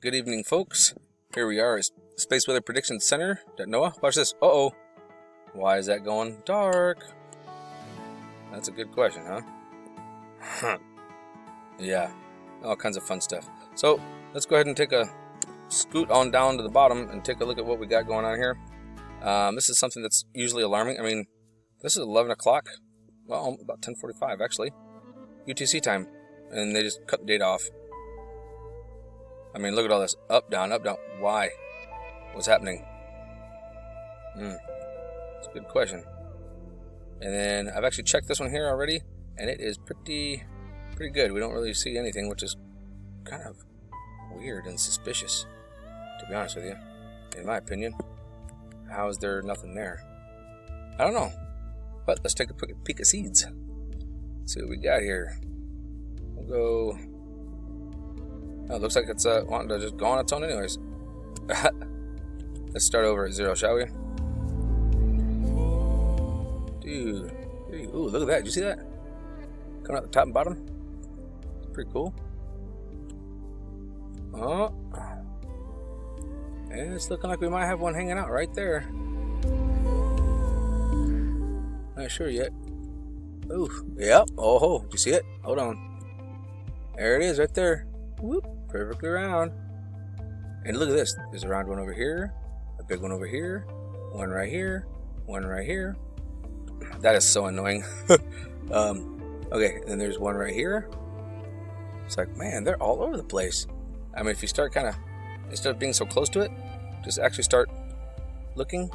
Good evening, folks. Here we are at Space Weather Prediction Center. Noah, watch this. Uh-oh. Why is that going dark? That's a good question, huh? Yeah, all kinds of fun stuff. So, let's go ahead and take a scoot on down to the bottom and take a look at what we got going on here. This is something that's usually alarming. I mean, this is 11 o'clock. Well, about 10:45, actually. UTC time. And they just cut the data off. I mean, look at all this. Up, down, up, down. Why? What's happening? It's a good question. And then I've actually checked this one here already, and it is pretty good. We don't really see anything, which is kind of weird and suspicious, to be honest with you. In my opinion. How is there nothing there? I don't know. But let's take a peek at seeds. See what we got here. We'll go... Oh, it looks like it's wanting to just go on its own anyways. Let's start over at 0, shall we? Dude. Ooh, look at that. Did you see that? Coming out the top and bottom. It's pretty cool. Oh. And it's looking like we might have one hanging out right there. Not sure yet. Ooh. Yep. Oh, did you see it? Hold on. There it is right there. Whoop. Perfectly round. And look at this. There's a round one over here. A big one over here. One right here. One right here. That is so annoying. Okay, and then there's one right here. It's like, man, they're all over the place. I mean, if you start kind of, instead of being so close to it, just actually start looking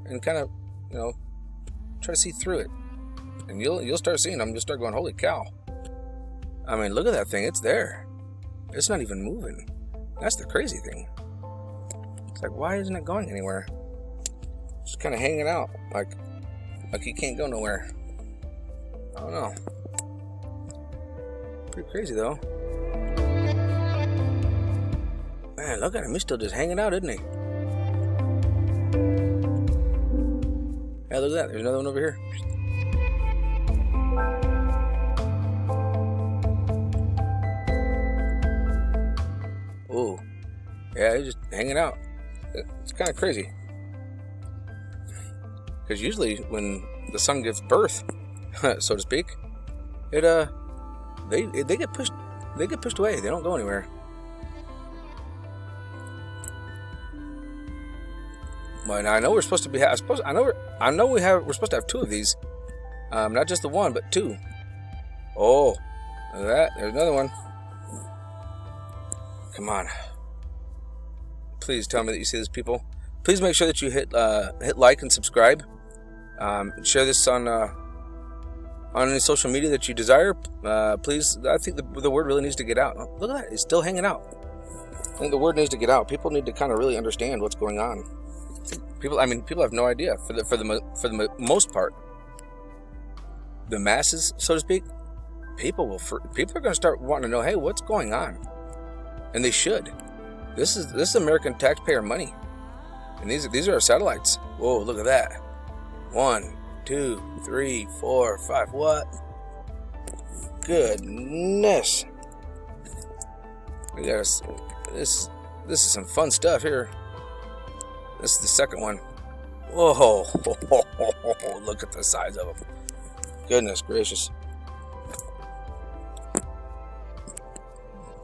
and kind of, try to see through it. And you'll start seeing them. You'll start going, holy cow. I mean, look at that thing. It's there. It's not even moving. That's the crazy thing. It's like, why isn't it going anywhere? Just kind of hanging out. Like he can't go nowhere. I don't know. Pretty crazy, though. Man, look at him. He's still just hanging out, isn't he? Yeah, look at that. There's another one over here. Oh, yeah, he's just hanging out. It's kind of crazy. Because usually when the sun gives birth, so to speak, they get pushed away. They don't go anywhere. But I know we're supposed to be. We're supposed to have 2 of these, not just the one, but 2. Oh, look at that. There's another one. Come on. Please tell me that you see this, people. Please make sure that you hit like and subscribe. Share this on any social media that you desire. Please, I think the word really needs to get out. Look at that. It's still hanging out. I think the word needs to get out. People need to kind of really understand what's going on. People have no idea for the most part. The masses, so to speak, people are going to start wanting to know, hey, what's going on? And they should. This is American taxpayer money, and these are our satellites. Whoa, look at that! 1, 2, 3, 4, 5. What? Goodness! We got this. This is some fun stuff here. This is the second one. Whoa! Look at the size of them. Goodness gracious!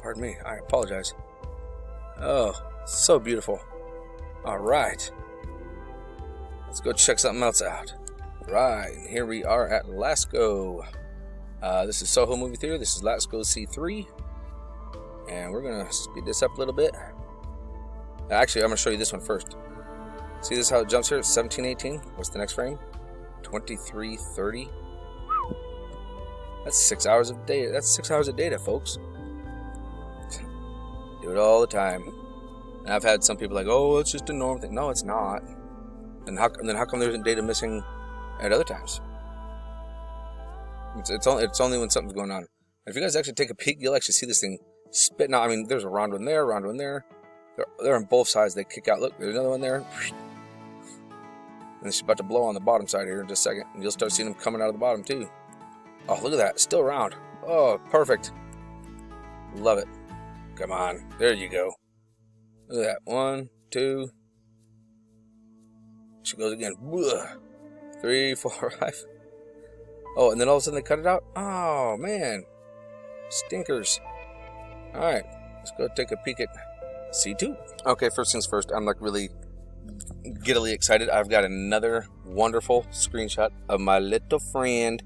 Pardon me, I apologize. Oh, so beautiful. Alright. Let's go check something else out. Right, here we are at Lasco. This is Soho Movie Theater. This is Lasco C3. And we're going to speed this up a little bit. Actually, I'm going to show you this one first. See this how it jumps here? 1718. What's the next frame? 2330. That's 6 hours of data. That's 6 hours of data, folks. Do it all the time. And I've had some people like, oh, it's just a normal thing. No, it's not. And how come there isn't data missing at other times? It's only when something's going on. If you guys actually take a peek, you'll actually see this thing spitting out. I mean, there's a round one there, round one there. They're on both sides. They kick out. Look, there's another one there. And it's about to blow on the bottom side here in just a second. And you'll start seeing them coming out of the bottom too. Oh, look at that. Still round. Oh, perfect. Love it. Come on. There you go. Look at that. 1, 2. She goes again. 3, 4, 5. Oh, and then all of a sudden they cut it out? Oh, man. Stinkers. Alright, let's go take a peek at C2. Okay, first things first, I'm like really giddily excited. I've got another wonderful screenshot of my little friend.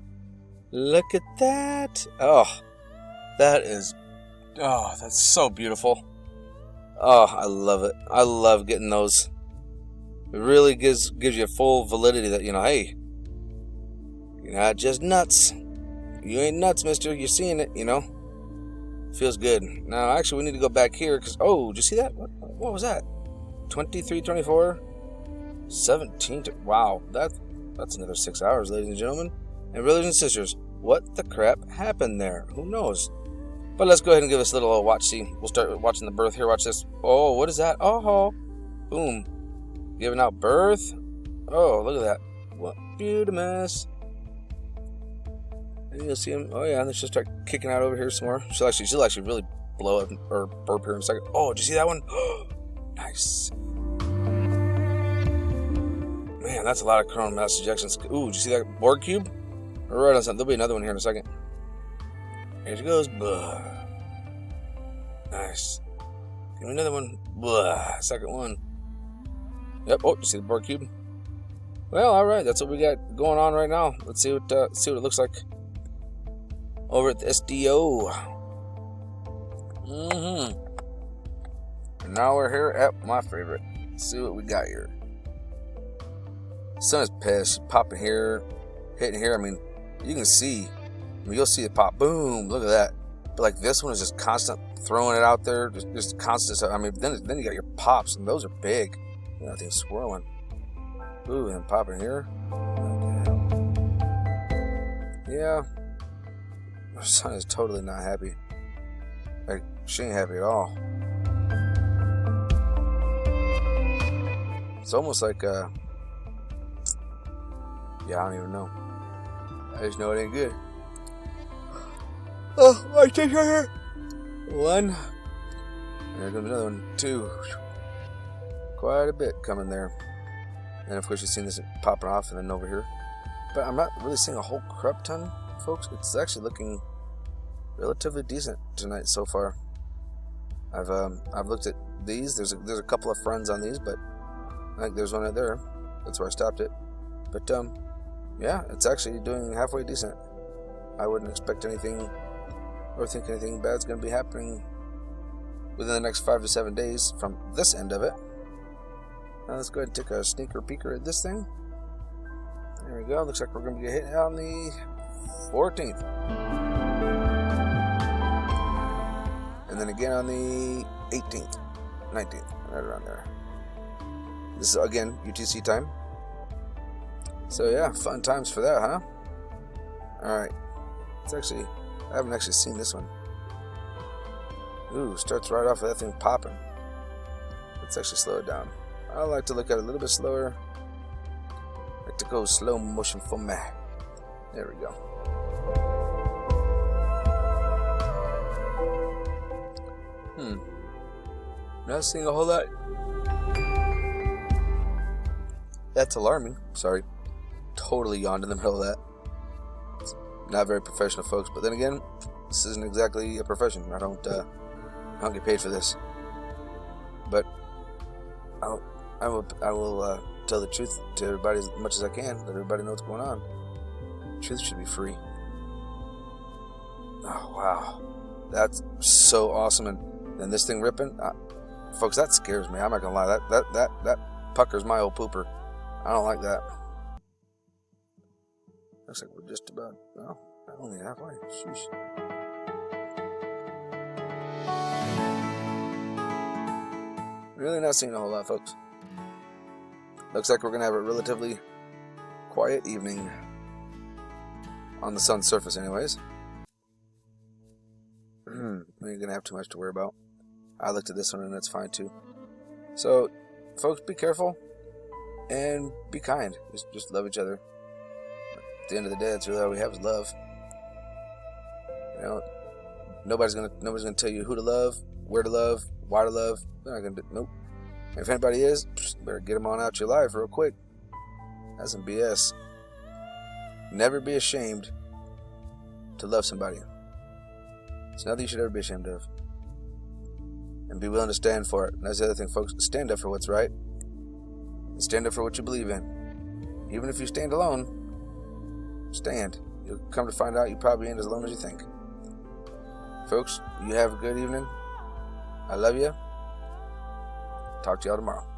Look at that. Oh, that's so beautiful. Oh, I love it. I love getting those. It really gives you full validity that, hey, you're not just nuts. You ain't nuts, mister. You're seeing it, Feels good. Now, actually, we need to go back here because, did you see that? What was that? 23, 24, 17. Wow, that's another 6 hours, ladies and gentlemen. And brothers and sisters, what the crap happened there? Who knows? But let's go ahead and give us a little watch. See, we'll start watching the birth here. Watch this. Oh, what is that? Oh, boom. Giving out birth. Oh, look at that. What beautimous. And you'll see him. Oh, yeah, and then she'll start kicking out over here some more. She'll actually really blow up or burp here in a second. Oh, did you see that one? Nice. Man, that's a lot of coronal mass ejections. Ooh, did you see that Borg cube? We're right on something. There'll be another one here in a second. Here she goes. Blah. Nice. Give me another one. Blah. Second one. Yep. Oh, you see the Borg cube? Well, all right. That's what we got going on right now. Let's see what it looks like over at the SDO. And now we're here at my favorite. Let's see what we got here. Sun is pissed. Popping here, hitting here. I mean, you can see. You'll see it pop. Boom. Look at that. But like this one is just constant throwing it out there. Just constant. I mean, then you got your pops, and those are big. That thing's swirling. Ooh, and popping here. Yeah. My son is totally not happy. Like, she ain't happy at all. It's almost like, yeah, I don't even know. I just know it ain't good. Oh, I take right here. 1. There comes another one. 2. Quite a bit coming there. And of course you've seen this popping off and then over here. But I'm not really seeing a whole crap ton, folks. It's actually looking relatively decent tonight so far. I've looked at these. There's a couple of friends on these, but I think there's one right there. That's where I stopped it. But yeah, it's actually doing halfway decent. I wouldn't expect anything or think anything bad's going to be happening within the next 5 to 7 days from this end of it. Now let's go ahead and take a sneaker peeker at this thing. There we go. Looks like we're going to get hit on the 14th. And then again on the 18th, 19th, right around there. This is, again, UTC time. So yeah, fun times for that, huh? Alright. I haven't actually seen this one. Ooh, starts right off with that thing popping. Let's actually slow it down. I like to look at it a little bit slower. I like to go slow motion for me. There we go. Not seeing a whole lot. That's alarming. Sorry. Totally yawned in the middle of that. It's not very professional, folks. But then again, this isn't exactly a profession. I don't get paid for this. But I will tell the truth to everybody as much as I can. Let everybody know what's going on. Truth should be free. Oh wow, that's so awesome! And this thing ripping, folks, that scares me. I'm not gonna lie. That puckers my old pooper. I don't like that. Looks like we're just about only halfway. Sheesh. Really not seeing a whole lot, folks. Looks like we're going to have a relatively quiet evening on the sun's surface anyways. We ain't going to have too much to worry about. I looked at this one and that's fine too. So, folks, be careful and be kind. Just love each other. At the end of the day, that's really all we have is love. You know, nobody's gonna tell you who to love, where to love, water love. They're not gonna do, nope. If anybody is, better get them on out your life real quick. That's some BS. Never be ashamed to love somebody. It's nothing you should ever be ashamed of. And be willing to stand for it. And that's the other thing, folks. Stand up for what's right. And stand up for what you believe in. Even if you stand alone, stand. You'll come to find out you probably ain't as alone as you think. Folks, you have a good evening. I love you. Talk to y'all tomorrow.